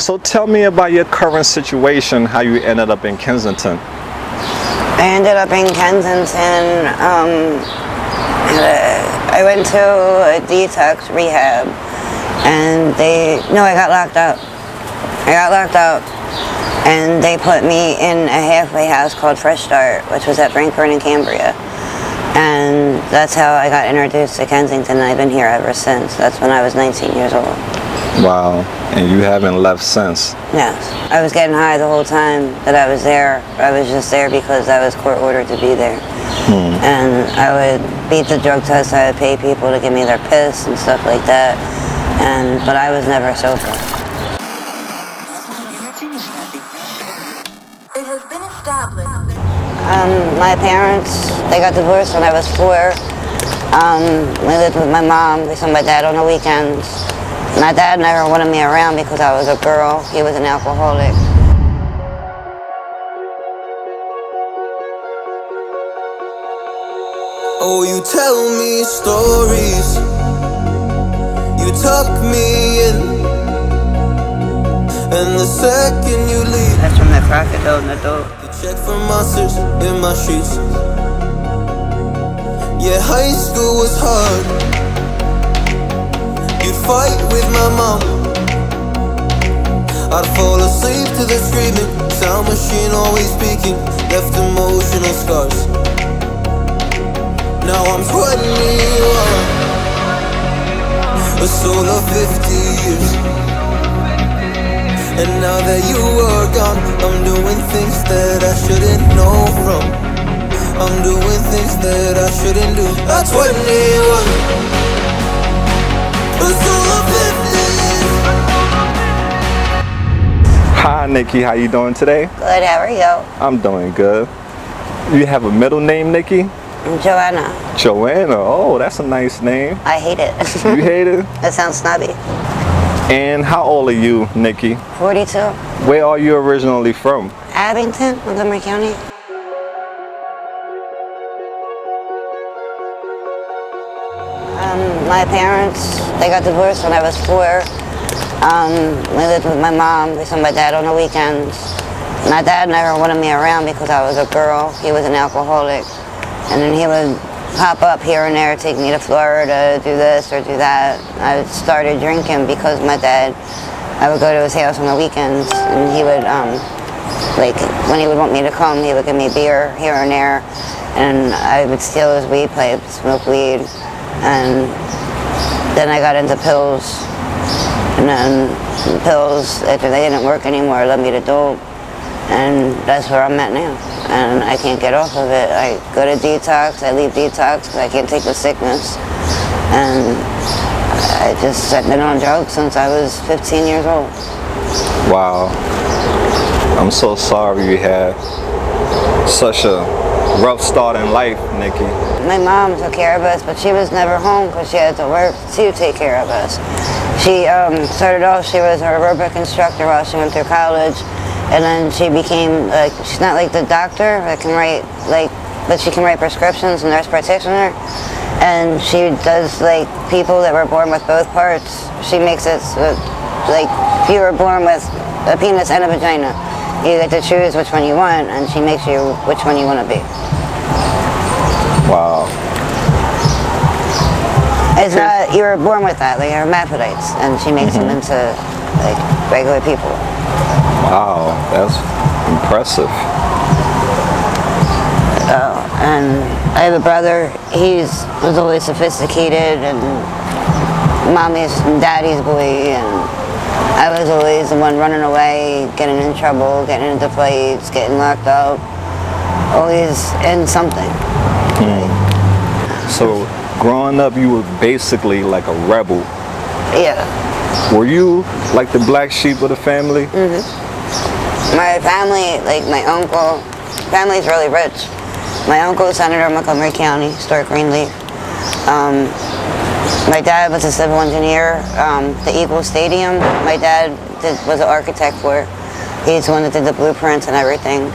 So tell me about your current situation, how you ended up in Kensington. I ended up in Kensington. I went to a detox rehab, and I got locked up. And they put me in a halfway house called Fresh Start, which was at Brantford and Cambria. And that's how I got introduced to Kensington, and I've been here ever since. That's when I was 19 years old. Wow, and you haven't left since? Yes. I was getting high the whole time that I was there. I was just there because I was court ordered to be there. And I would beat the drug test. I would pay people to give me their piss and stuff like that. But I was never sober. It has been established. My parents, they got divorced when I was 4. We lived with my mom. We saw my dad on the weekends. My dad never wanted me around because I was a girl. He was an alcoholic. Oh, you tell me stories. You tuck me in. And the second you leave, That's from that crack adult and adult. you check for monsters in my sheets. Yeah, high school was hard. You'd fight with my mom. I'd fall asleep to the screaming. Sound machine always speaking. Left emotional scars. Now I'm 21. A soul of 50 years. And now that you are gone, I'm doing things that I shouldn't know from. I'm doing things that I shouldn't do. At 21, a soul of 50 years. Hi Nikki, how you doing today? Good, how are you? I'm doing good. You have a middle name, Nikki? I'm Joanna. Joanna, oh, that's a nice name. I hate it. You hate it? That sounds snobby. And how old are you, Nikki? 42. Where are you originally from? Abington, Montgomery County. My parents, they got divorced when I was 4. We lived with my mom. We saw my dad on the weekends. My dad never wanted me around because I was a girl. He was an alcoholic. And then he would pop up here and there, take me to Florida, do this or do that. I started drinking because my dad, I would go to his house on the weekends, and he would, when he would want me to come, he would give me beer here and there, and I would steal his weed pipe, smoke weed, and then I got into pills, and then pills, after they didn't work anymore, led me to dope, and that's where I'm at now. And I can't get off of it. I go to detox, I leave detox because I can't take the sickness. And I've been on drugs since I was 15 years old. Wow. I'm so sorry you had such a rough start in life, Nikki. My mom took care of us, but she was never home because she had to work to take care of us. She started off, she was an aerobic instructor while she went through college. And then she became, she's not like the doctor that can write, but she can write prescriptions, nurse practitioner. And she does, people that were born with both parts. She makes it, if you were born with a penis and a vagina, you get to choose which one you want, and she makes you which one you want to be. Wow. It's not, you were born with that, like hermaphrodites, and she makes them into, regular people. Wow, that's impressive. And I have a brother, was always sophisticated and mommy's and daddy's boy, and I was always the one running away, getting in trouble, getting into fights, getting locked up, always in something. So growing up, you were basically like a rebel. Yeah. Were you like the black sheep of the family? My family, my uncle, family's really rich. My uncle is Senator of Montgomery County, Stuart Greenleaf. My dad was a civil engineer. The Eagles Stadium, my dad was an architect for. He's the one that did the blueprints and everything.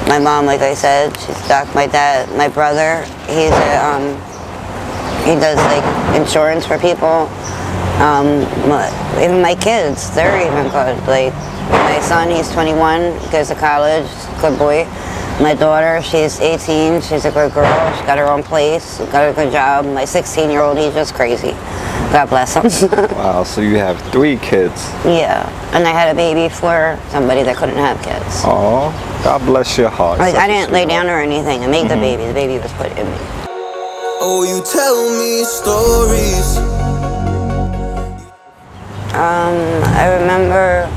My mom, like I said, she's doc. My brother, he does insurance for people. Even my kids, they're even good. Like my son, he's 21, goes to college, good boy. My daughter, she's 18, she's a good girl, she got her own place, got a good job. My 16-year-old, he's just crazy. God bless him. Wow, so you have 3 kids. Yeah, and I had a baby for somebody that couldn't have kids. Oh, God bless your heart. Like, Such I a didn't lay sweetheart. down or anything and make the baby was put in me. Oh, you tell me stories. I remember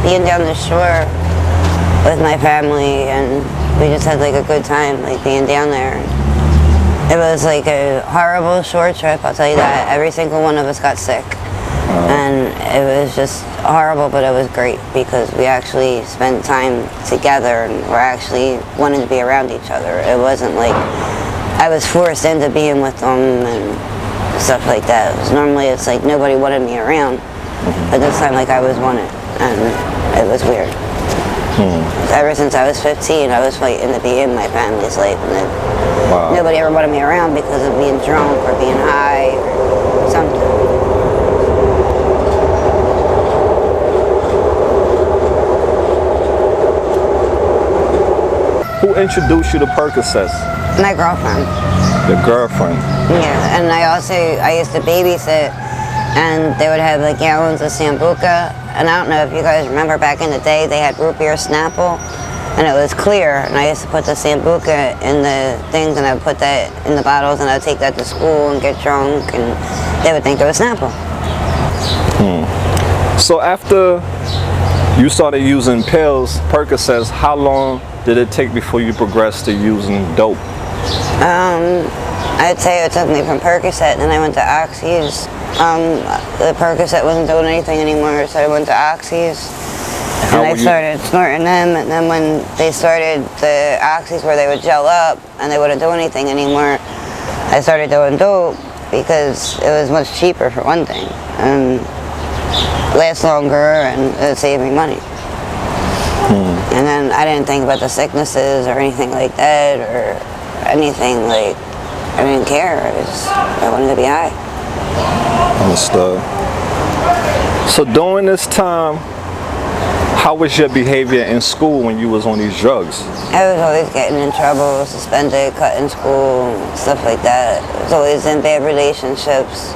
being down the shore with my family, and we just had like a good time, like being down there. It was like a horrible shore trip, I'll tell you that. Every single one of us got sick. And it was just horrible, but it was great because we actually spent time together and we're actually wanting to be around each other. It wasn't like I was forced into being with them and stuff like that. Normally it's like nobody wanted me around, but this time like I was wanted, and it was weird. Ever since I was 15, I was fighting to be in my family's life, and then nobody ever wanted me around because of being drunk or being high or something. Who introduced you to Percocets? My girlfriend. Your girlfriend. Yeah, and I used to babysit, and they would have like gallons of Sambuca, and I don't know if you guys remember back in the day, they had root beer Snapple, and it was clear, and I used to put the Sambuca in the things, and I would put that in the bottles, and I would take that to school and get drunk, and they would think it was Snapple. So after you started using pills, Percocets, how long did it take before you progressed to using dope? I'd say it took me from Percocet, and then I went to Oxys. The Percocet wasn't doing anything anymore, so I went to Oxys. And I started snorting them, and then when they started the Oxys where they would gel up and they wouldn't do anything anymore, I started doing dope because it was much cheaper for one thing, and lasts longer, and it saved me money. And then I didn't think about the sicknesses or anything like that, or anything like, I didn't care. I wanted to be high. Understood. So during this time, how was your behavior in school when you was on these drugs? I was always getting in trouble, suspended, cut in school, stuff like that. I was always in bad relationships.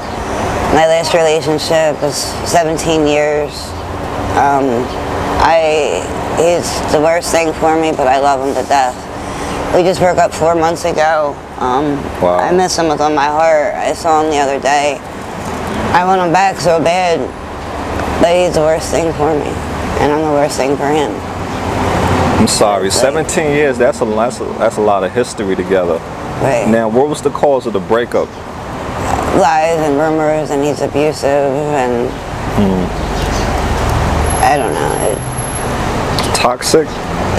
My last relationship was 17 years. He's the worst thing for me, but I love him to death. We just broke up 4 months ago. Wow. I miss him with all my heart. I saw him the other day. I want him back so bad, but he's the worst thing for me, and I'm the worst thing for him. I'm sorry, 17 years, that's a lot of history together. Right. Now, what was the cause of the breakup? Lies and rumors, and he's abusive, and I don't know. Toxic?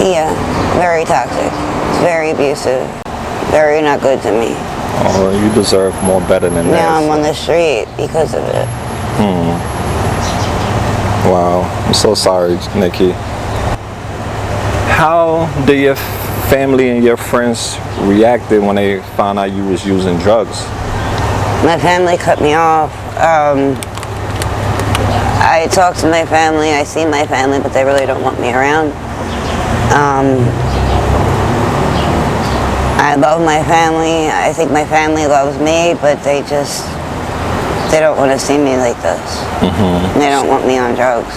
Yeah, very toxic. Very abusive. Very not good to me. Oh, you deserve more better than that. Now I'm on the street because of it. Wow, I'm so sorry, Nikki. How did your family and your friends reacted when they found out you was using drugs? My family cut me off. I talk to my family, I see my family, but they really don't want me around. I love my family. I think my family loves me, but they don't want to see me like this. They don't want me on drugs.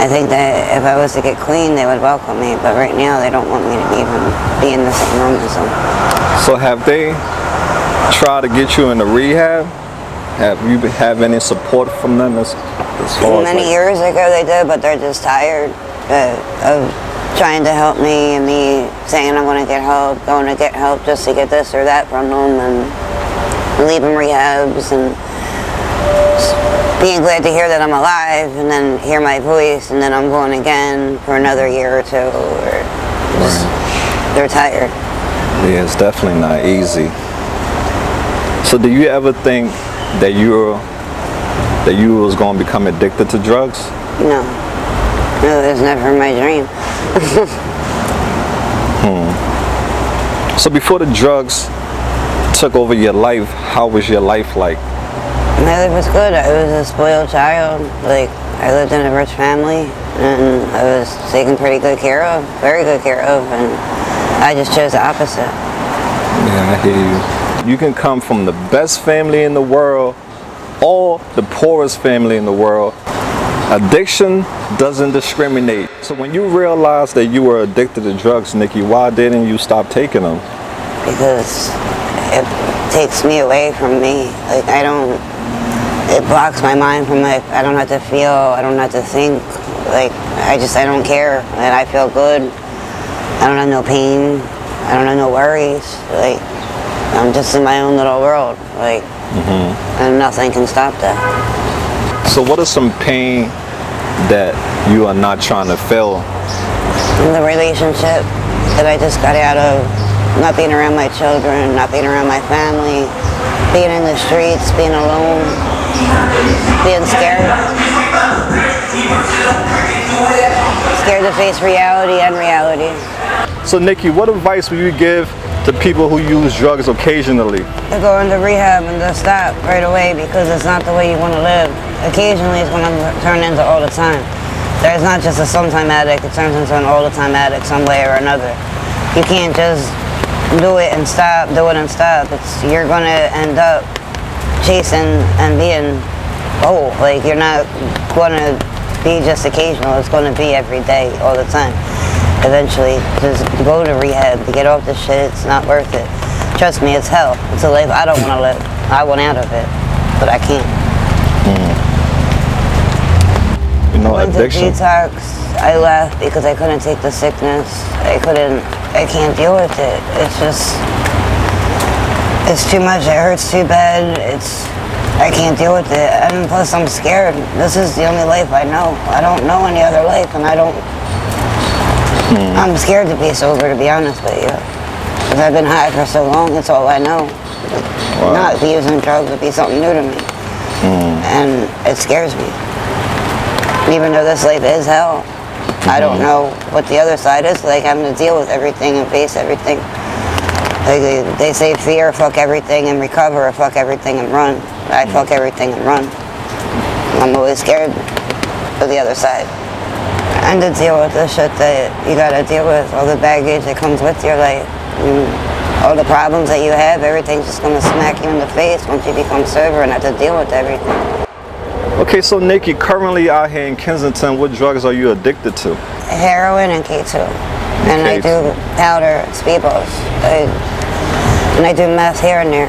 I think that if I was to get clean, they would welcome me, but right now they don't want me to even be in the same room as them. So have they tried to get you into rehab? Have you have any support from them as far as Many years ago they did, but they're just tired of trying to help me and me saying I'm going to get help, going to get help just to get this or that from them, and leaving rehabs, and being glad to hear that I'm alive, and then hear my voice, and then I'm going again for another year or two. They're tired. Yeah, it's definitely not easy. So do you ever think that you was going to become addicted to drugs? No, it was never my dream. So before the drugs took over your life, how was your life like? My life was good. I was a spoiled child. Like, I lived in a rich family, and I was taken pretty good care of, very good care of, and I just chose the opposite. Yeah, I hear you. You can come from the best family in the world or the poorest family in the world. Addiction doesn't discriminate. So when you realized that you were addicted to drugs, Nikki, why didn't you stop taking them? Because it takes me away from me. Like, it blocks my mind from, like, I don't have to feel, I don't have to think. Like, I don't care, and I feel good. I don't have no pain. I don't have no worries. Like, I'm just in my own little world. Like, and nothing can stop that. So what is some pain that you are not trying to feel? The relationship that I just got out of, not being around my children, not being around my family, being in the streets, being alone, being scared. Scared to face reality and reality. So Nikki, what advice would you give to people who use drugs occasionally? To go into rehab and to stop right away, because it's not the way you want to live. Occasionally it's going to turn into all the time. There's not just a sometime addict, it turns into an all the time addict some way or another. You can't just do it and stop, you're going to end up chasing and being whole. Like, you're not going to be just occasional, it's going to be every day, all the time. Eventually, just go to rehab to get off this shit. It's not worth it. Trust me, it's hell. It's a life I don't want to live. I want out of it, but I can't. You know, I went addiction. to detox. I left because I couldn't take the sickness. I can't deal with it. It's too much. It hurts too bad. I can't deal with it. And plus, I'm scared. This is the only life I know. I don't know any other life, and I'm scared to be sober, to be honest with you. Because I've been high for so long, that's all I know. Wow. Not be using drugs would be something new to me. And it scares me. Even though this life is hell, I don't know what the other side is like, having to deal with everything and face everything. Like, they say fear, fuck everything and recover, or fuck everything and run. I fuck everything and run. I'm always scared of the other side. And to deal with the shit that you gotta deal with, all the baggage that comes with your life, all the problems that you have, everything's just gonna smack you in the face once you become sober and have to deal with everything. Okay, so Nikki, currently out here in Kensington, what drugs are you addicted to? Heroin and K2. And I do powder, speedballs. And I do meth here and there.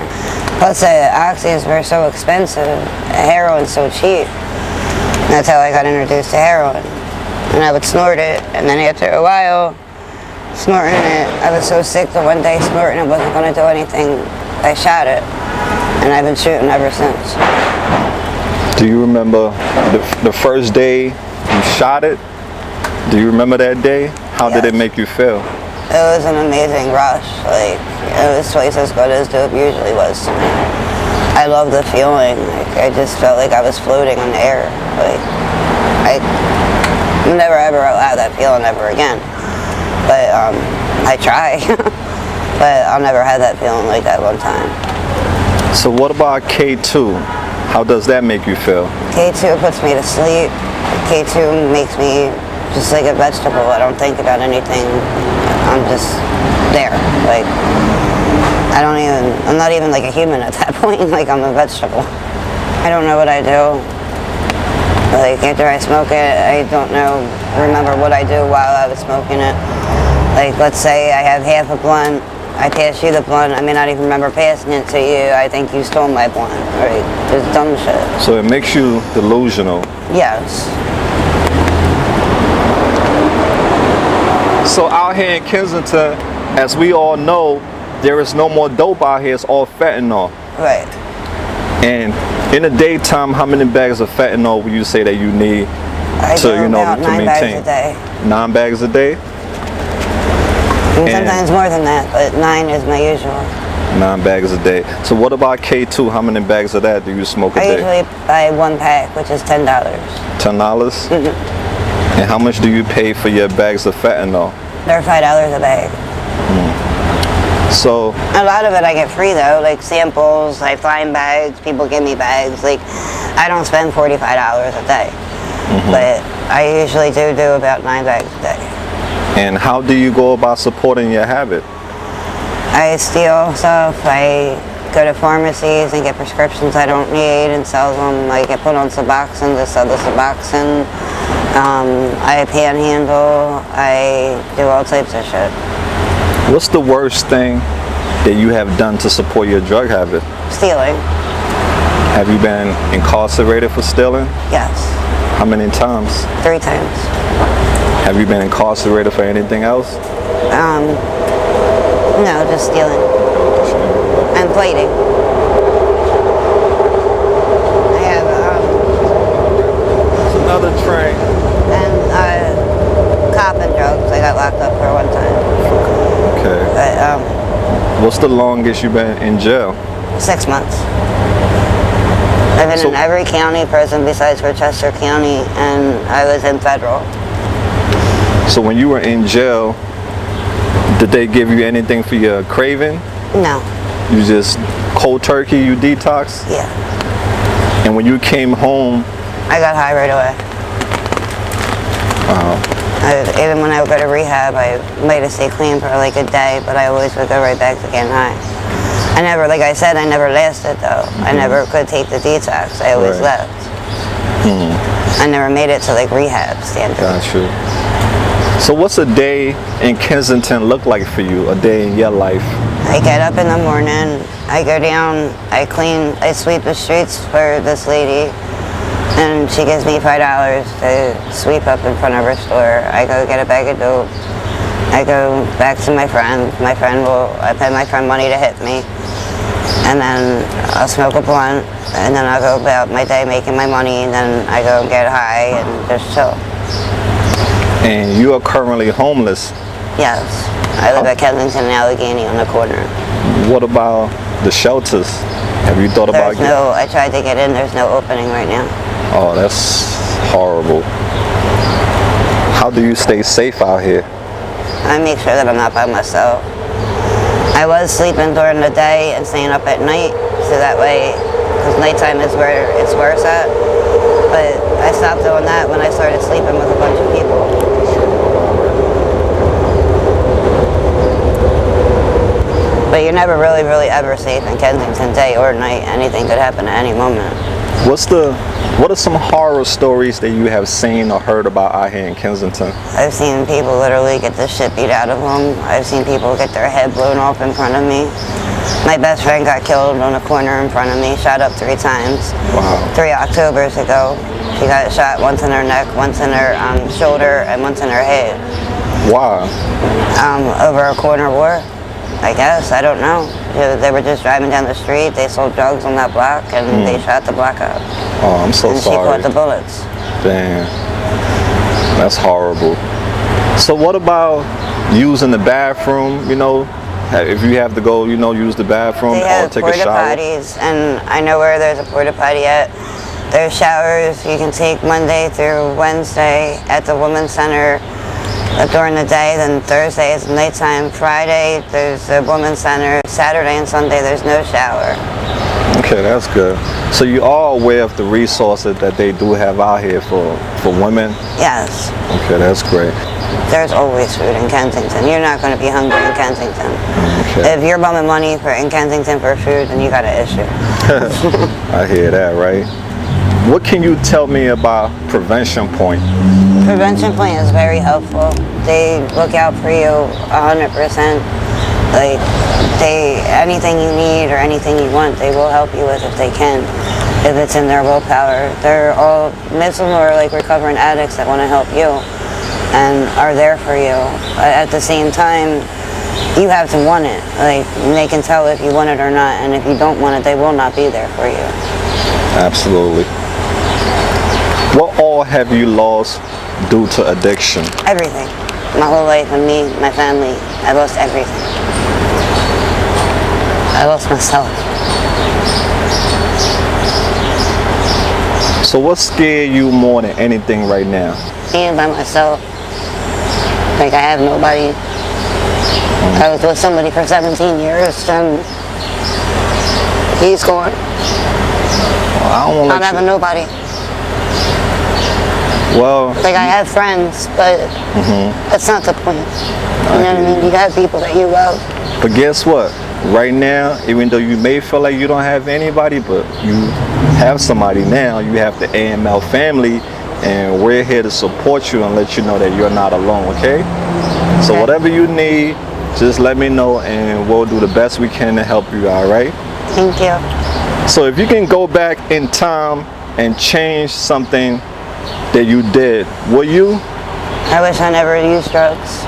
Plus the oxys were so expensive, heroin's so cheap. That's how I got introduced to heroin. And I would snort it, and then after a while, snorting it, I was so sick that one day snorting it wasn't going to do anything. I shot it, and I've been shooting ever since. Do you remember the first day you shot it? Do you remember that day? How did it make you feel? It was an amazing rush. Like, it was twice as good as dope usually was to me. I love the feeling. Like, I just felt like I was floating in the air. Like, I never ever allow that feeling ever again. But I try. But I'll never have that feeling like that one time. So what about K2? How does that make you feel? K2 puts me to sleep. K2 makes me just like a vegetable. I don't think about anything. I'm just there. Like, I'm not even like a human at that point. Like, I'm a vegetable. I don't know what I do. Like, after I smoke it, I don't remember what I do while I was smoking it. Like, let's say I have half a blunt, I pass you the blunt, I may not even remember passing it to you, I think you stole my blunt, right? Just dumb shit. So it makes you delusional. Yes. So out here in Kensington, as we all know, there is no more dope out here, it's all fentanyl. Right. And in the daytime, how many bags of fentanyl would you say that you need I do about to 9 bags maintain? a day. 9 bags a day? And sometimes more than that, but 9 is my usual. 9 bags a day. So what about K2? How many bags of that do you smoke a I day? usually buy 1 pack, which is $10. $10? And how much do you pay for your bags of fentanyl? They're $5 a bag. So, A lot of it I get free though, like samples, I find bags, people give me bags. Like, I don't spend $45 a day, but I usually do about 9 bags a day. and how do you go about supporting your habit? I steal stuff, I go to pharmacies and get prescriptions I don't need and sell them. Like, I put on Suboxone to sell the Suboxone. I panhandle, I do all types of shit. What's the worst thing that you have done to support your drug habit? Stealing, Have you been incarcerated for stealing? yes, How many times? 3 times. Have you been incarcerated for anything else? No, just stealing and plating. I have, It's another train. and cop and drugs. I got locked up for one time. Okay. But What's the longest you've been in jail? 6 months. I've been So- in every county prison besides Rochester County, and I was in federal. So when you were in jail, did they give you anything for your craving? No, You just cold turkey, you detox? yeah. And when you came home, I got high right away. Even when I would go to rehab, I might have stayed clean for like a day, but I always would go right back to getting high. I never, like I said, I never lasted though. I never could take the detox. I always Right. left. I never made it to like rehab standards. gotcha. So what's a day in Kensington look like for you? A day in your life? I get up in the morning, I go down, I clean, I sweep the streets for this lady, and she gives me $5 to sweep up in front of her store. I go get a bag of dope. I go back to my friend. I pay my friend money to hit me, and then I'll smoke a blunt, and then I'll go about my day making my money, and then I go and get high and just chill. And you are currently homeless. Yes, I live at Kensington and Allegheny on the corner. What about the shelters? Have you thought about There's no, I tried to get in, there's no opening right now. Oh, that's horrible. How do you stay safe out here? I make sure that I'm not by myself. I was sleeping during the day and staying up at night, so that way, because nighttime is where it's worse at. But I stopped doing that when I started sleeping with a bunch of people. But you're never really, really ever safe in Kensington, day or night. Anything could happen at any moment. What are some horror stories that you have seen or heard about out here in Kensington? I've seen people literally get the shit beat out of them. I've seen people get their head blown off in front of me. My best friend got killed on a corner in front of me, shot up 3 times. Wow. 3 Octobers ago. She got shot once in her neck, once in her shoulder, and once in her head. Why? Over a corner war, I guess. I don't know. They were just driving down the street. They sold drugs on that block, and they shot the block up. Oh, I'm so And she sorry. caught the bullets. Damn. That's horrible. So what about using the bathroom, if you have to go, use the bathroom They or have take a porta shower? potties, and I know where there's a porta potty at. There's showers you can take Monday through Wednesday at the Women's Center during the day. Then Thursday is nighttime. Friday there's the Women's Center. Saturday and Sunday there's no shower. Okay, that's good. So you are aware of the resources that they do have out here for women? Yes, Okay, that's great. there's always food in Kensington. You're not going to be hungry in Kensington. Okay. If you're bumming money in Kensington for food, then you got an issue. I hear that, right? What can you tell me about Prevention Point? Prevention Point is very helpful. They look out for you 100%. Like, anything you need or anything you want, they will help you with if they can, if it's in their willpower. They're all missing or like recovering addicts that want to help you and are there for you. At the same time, you have to want it. Like, they can tell if you want it or not, and if you don't want it, they will not be there for you. Absolutely. What all have you lost due to addiction? Everything. My whole life and me, my family, I lost everything. I lost myself. So what scares you more than anything right now? Being by myself. Like, I have nobody. I was with somebody for 17 years, and he's gone. Well, I don't want Not to having nobody. Well, Like, I have friends, but that's not the point. You know what I mean? You have people that you love. but guess what? Right now, even though you may feel like you don't have anybody, but you have somebody now, you have the AML family, and we're here to support you and let you know that you're not alone, okay? So Okay. whatever you need, just let me know and we'll do the best we can to help you, all right? Thank you. So if you can go back in time and change something that you did, will you? I wish I never used drugs.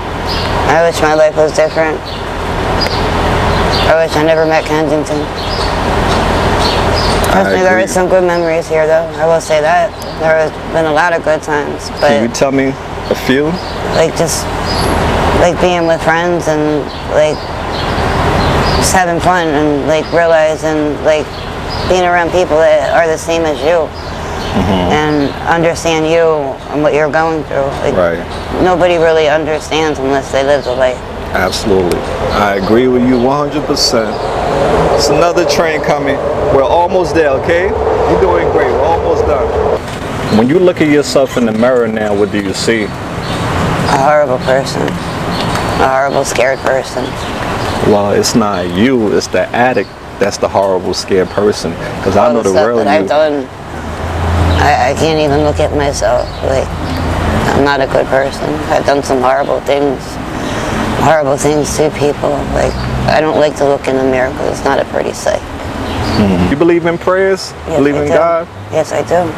I wish my life was different. I wish I never met Kensington. Personally, there agree. is some good memories here, though. I will say that. There has been a lot of good times, Can you but tell me a few? like just like being with friends and like just having fun and like realizing like being around people that are the same as you and understand you and what you're going through. Like, Right. nobody really understands unless they live the life. Absolutely. I agree with you 100%. It's another train coming. We're almost there, okay? You're doing great. We're almost done. When you look at yourself in the mirror now, what do you see? A horrible person. A horrible, scared person. Well, it's not you. It's the addict that's the horrible, scared person. Because I All know the stuff real that I've you. done, I can't even look at myself. Like, I'm not a good person. I've done some horrible things to people. Like, I don't like to look in the mirror because it's not a pretty sight. You believe in prayers? Yes, Believe I in do. God? Yes, I do.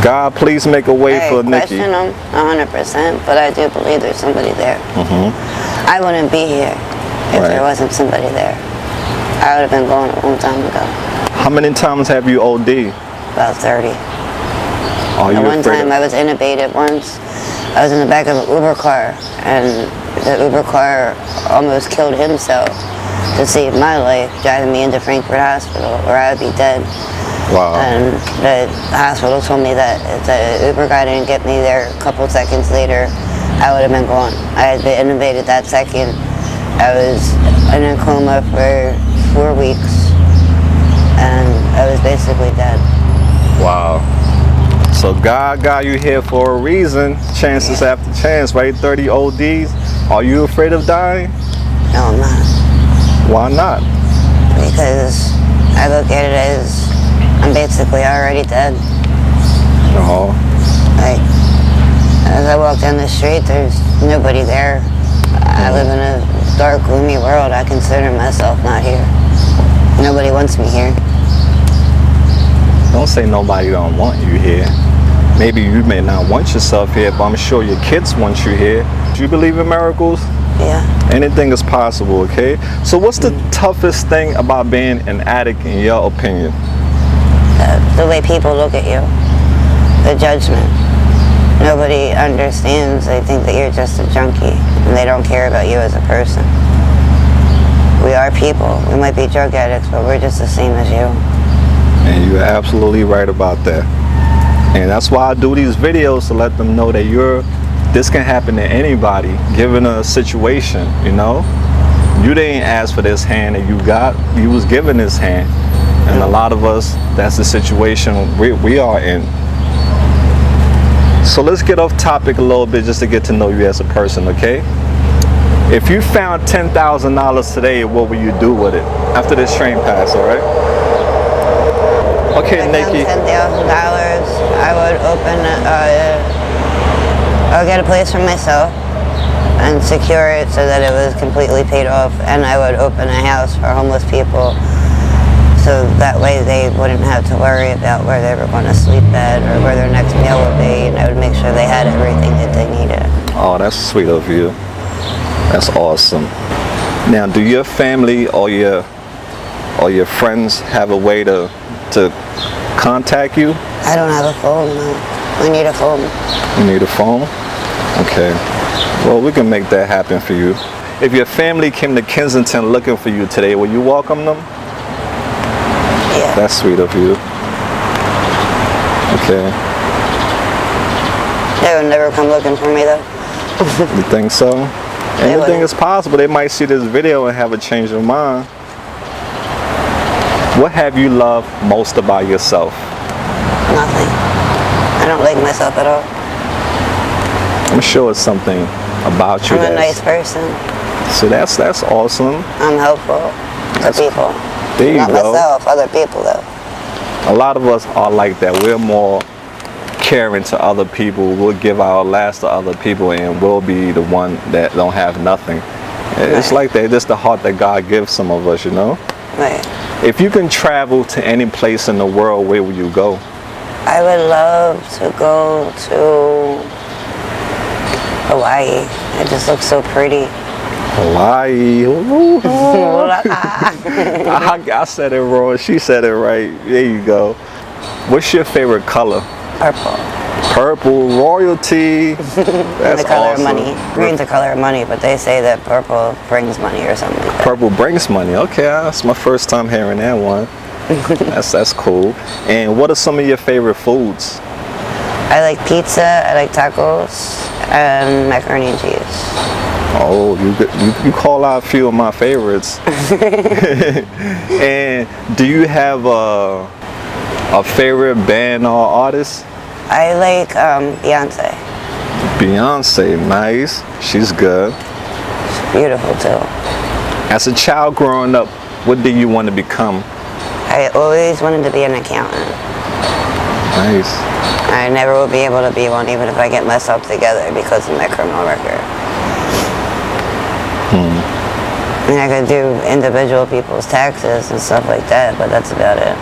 God, please make a way I for Nikki. question them 100%, but I do believe there's somebody there. I wouldn't be here if Right. there wasn't somebody there. I would have been gone a long time ago. How many times have you OD? About 30. Are you And one afraid time of- I was intubated once. I was in the back of an Uber car, and the Uber car almost killed himself to save my life, driving me into Frankfurt Hospital, or I would be dead. Wow. And the hospital told me that if the Uber guy didn't get me there a couple seconds later, I would have been gone. I had been intubated that second. I was in a coma for 4 weeks, and I was basically dead. Wow. So God got you here for a reason. Chances after chance, right? 30 ODs. Are you afraid of dying? No, I'm not. Why not? Because I look at it as I'm basically already dead. No. Like, as I walk down the street, there's nobody there. I live in a dark, gloomy world. I consider myself not here. Nobody wants me here. Don't say nobody don't want you here. Maybe you may not want yourself here, but I'm sure your kids want you here. Do you believe in miracles? Yeah. Anything is possible, okay? So what's the toughest thing about being an addict in your opinion? The way people look at you. The judgment. Nobody understands. They think that you're just a junkie, and they don't care about you as a person. We are people. We might be drug addicts, but we're just the same as you. And you're absolutely right about that. And that's why I do these videos, to let them know that this can happen to anybody, given a situation, you know? You didn't ask for this hand that you got, you was given this hand. And a lot of us, that's the situation we are in. So let's get off topic a little bit just to get to know you as a person, okay? If you found $10,000 today, what would you do with it after this train pass, all right? Okay, I found Nikki. $10,000. I would I'll get a place for myself and secure it so that it was completely paid off, and I would open a house for homeless people so that way they wouldn't have to worry about where they were going to sleep at or where their next meal would be, and I would make sure they had everything that they needed. Oh, that's sweet of you. That's awesome. Now, do your family or your friends have a way to contact you? I don't have a phone, no. I need a phone. You need a phone? Okay. Well, we can make that happen for you. If your family came to Kensington looking for you today, will you welcome them? Yeah. That's sweet of you. Okay. They would never come looking for me, though. You think so? They Anything wouldn't. is possible. They might see this video and have a change of mind. What have you loved most about yourself? Nothing. I don't like myself at all. I'm sure it's something about you. I'm a that's- nice person. So that's awesome. I'm helpful to people. There you Not go. myself, other people though. A lot of us are like that. We're more caring to other people. We'll give our last to other people, and we'll be the one that don't have nothing. It's Right. like that. It's the heart that God gives some of us, you know. Right. If you can travel to any place in the world, where would you go? I would love to go to Hawaii. It just looks so pretty. Hawaii. Ooh. I said it wrong. She said it right. There you go. What's your favorite color? Purple. Purple, royalty. That's The color awesome. of money. Green's the color of money, but they say that purple brings money or something like that. Purple brings money. Okay, that's my first time hearing that one. That's cool. And what are some of your favorite foods? I like pizza, I like tacos, and macaroni and cheese. Oh, you call out a few of my favorites. And do you have a favorite band or artist? I like Beyonce. Beyonce, nice. She's good. Beautiful too. As a child growing up, what did you want to become? I always wanted to be an accountant. Nice. I never will be able to be one even if I get myself together because of my criminal record. I mean, I could do individual people's taxes and stuff like that, but that's about it.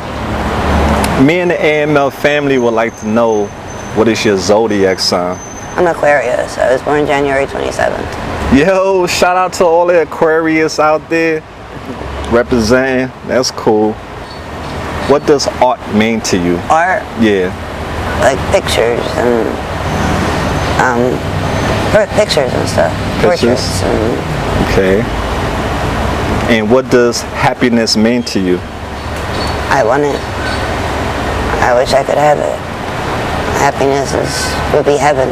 Me and the AML family would like to know, what is your zodiac sign? I'm Aquarius. I was born January 27th. Yo, shout out to all the Aquarius out there representing. That's cool. What does art mean to you? Art, Yeah. like pictures and pictures and stuff. Pictures? Portraits and Okay. And what does happiness mean to you? I want it. I wish I could have it. Happiness would be heaven.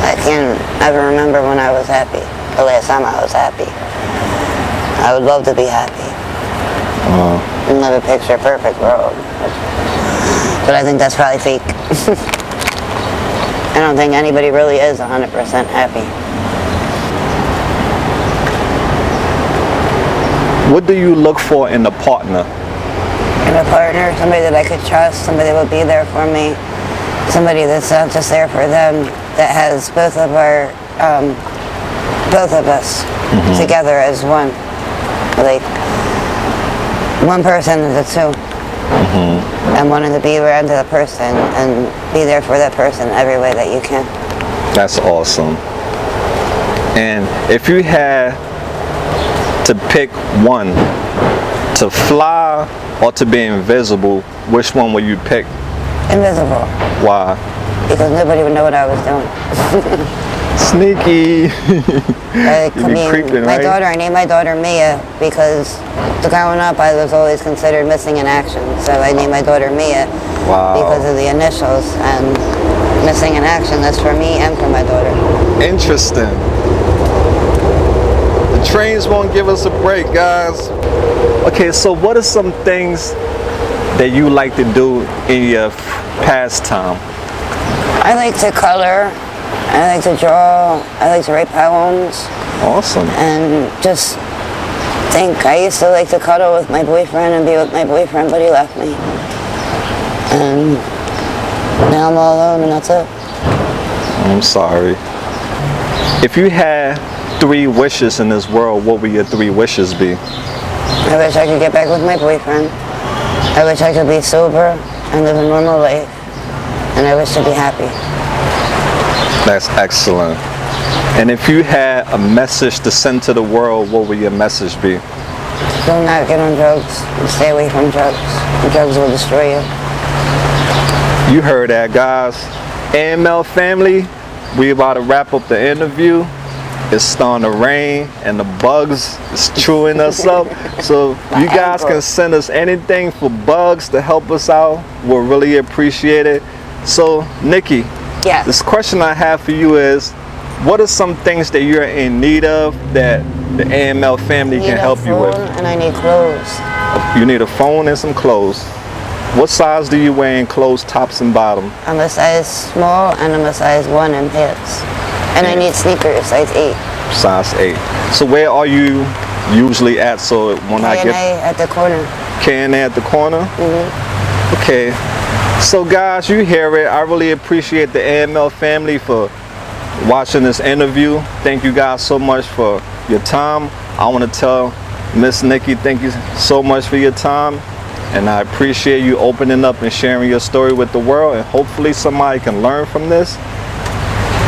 I can't ever remember when I was happy. The last time I was happy. I would love to be happy. Live a picture perfect world. But I think that's probably fake. I don't think anybody really is 100% happy. What do you look for in a partner? And a partner, somebody that I could trust, somebody that would be there for me, somebody that's not just there for them, that has both of us together as one. Like one person is a two. And wanting to be around the person and be there for that person every way that you can. That's awesome. And if you had to pick one, to fly or to be invisible, which one would you pick? Invisible. Why? Because nobody would know what I was doing. Sneaky. Like, You be creeping, my right? daughter, I named my daughter Mia because growing up I was always considered missing in action. So I named my daughter Mia because Wow. of the initials, and missing in action, that's for me and for my daughter. Interesting. The trains won't give us a break, guys. Okay, so what are some things that you like to do in your pastime? I like to color, I like to draw, I like to write poems, Awesome. and just think. I used to like to cuddle with my boyfriend and be with my boyfriend, but he left me. And now I'm all alone, and that's it. I'm sorry. If you had 3 wishes in this world, what would your 3 wishes be? I wish I could get back with my boyfriend. I wish I could be sober and live a normal life. And I wish to be happy. That's excellent. And if you had a message to send to the world, what would your message be? Do not get on drugs and stay away from drugs. Drugs will destroy you. You heard that, guys. AML family, we about to wrap up the interview. It's starting to rain and the bugs is chewing us up. So you guys can send us anything for bugs to help us out. We'll really appreciate it. So Nikki, Yes. this question I have for you is, what are some things that you're in need of that the AML family can help you with? And I need clothes. You need a phone and some clothes. What size do you wear in clothes, tops and bottom? I'm a size small and I'm a size 1 in pants. And I need sneakers, size 8. Size 8. So where are you usually at? So when I K&A get at the corner. K&A at the corner? Mm-hmm. Okay. So guys, you hear it. I really appreciate the AML family for watching this interview. Thank you guys so much for your time. I want to tell Miss Nikki, thank you so much for your time. And I appreciate you opening up and sharing your story with the world. And hopefully somebody can learn from this.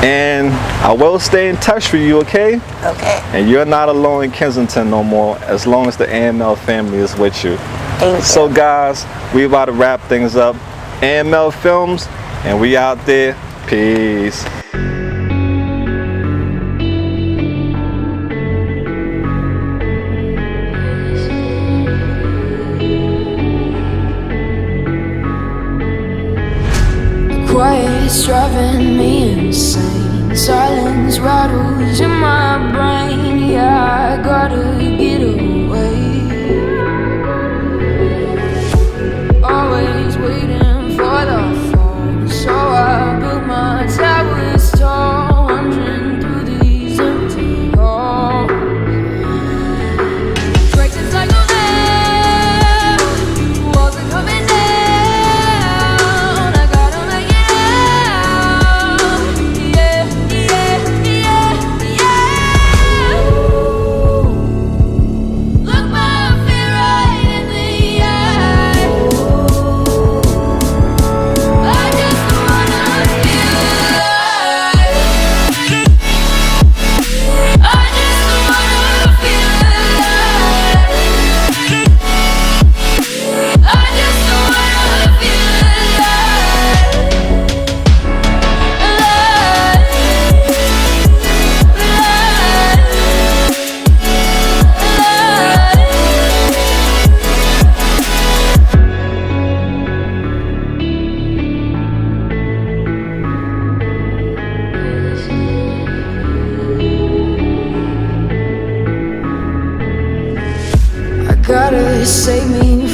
And I will stay in touch with you, okay? Okay. And you're not alone in Kensington no more, as long as the AML family is with you. Thank you. So guys, we about to wrap things up. AML Films, and we out there. Peace. Quiet's driving me insane. Silence rattles in my brain. Yeah, I gotta get away. Always waiting for the phone, so I built my towers tall, wandering through these empty halls. Breaking cycle now, walls are coming down. I gotta make it out. Yeah, yeah, yeah, yeah. Look my fear right in the eye. I just wanna feel alive. I just wanna feel alive. I just wanna feel I gotta save me